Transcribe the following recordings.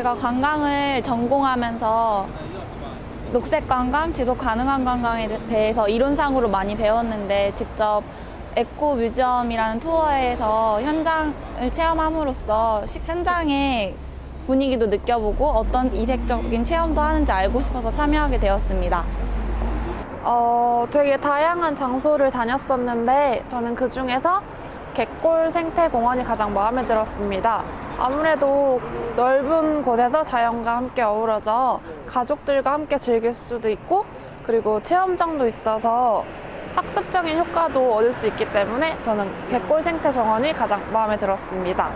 제가 관광을 전공하면서 녹색 관광, 지속 가능한 관광에 대해서 이론상으로 많이 배웠는데 직접 에코 뮤지엄이라는 투어에서 현장을 체험함으로써 현장의 분위기도 느껴보고 어떤 이색적인 체험도 하는지 알고 싶어서 참여하게 되었습니다. 되게 다양한 장소를 다녔었는데 저는 그 중에서 갯골 생태공원이 가장 마음에 들었습니다. 아무래도 넓은 곳에서 자연과 함께 어우러져 가족들과 함께 즐길 수도 있고 그리고 체험장도 있어서 학습적인 효과도 얻을 수 있기 때문에 저는 갯골 생태정원이 가장 마음에 들었습니다.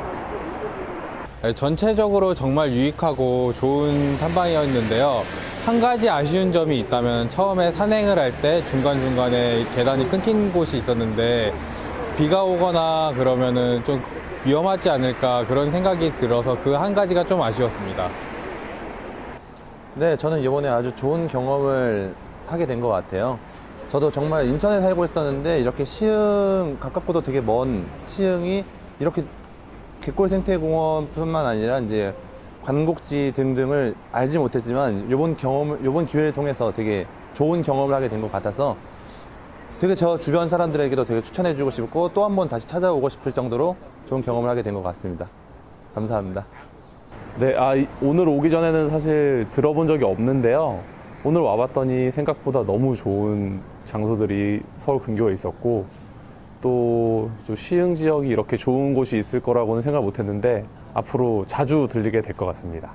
전체적으로 정말 유익하고 좋은 탐방이었는데요. 한 가지 아쉬운 점이 있다면 처음에 산행을 할 때 중간중간에 계단이 끊긴 곳이 있었는데 비가 오거나 그러면은 좀 위험하지 않을까 그런 생각이 들어서 그 한 가지가 좀 아쉬웠습니다. 네, 저는 이번에 아주 좋은 경험을 하게 된 것 같아요. 저도 정말 인천에 살고 있었는데 이렇게 시흥, 가깝고도 되게 먼 시흥이 이렇게 갯골 생태공원뿐만 아니라 이제 관곡지 등등을 알지 못했지만 이번 기회를 통해서 되게 좋은 경험을 하게 된 것 같아서 되게 저 주변 사람들에게도 되게 추천해주고 싶고 또 한 번 다시 찾아오고 싶을 정도로 좋은 경험을 하게 된 것 같습니다. 감사합니다. 네, 오늘 오기 전에는 사실 들어본 적이 없는데요. 오늘 와봤더니 생각보다 너무 좋은 장소들이 서울 근교에 있었고 또 시흥 지역이 이렇게 좋은 곳이 있을 거라고는 생각 못 했는데 앞으로 자주 들리게 될 것 같습니다.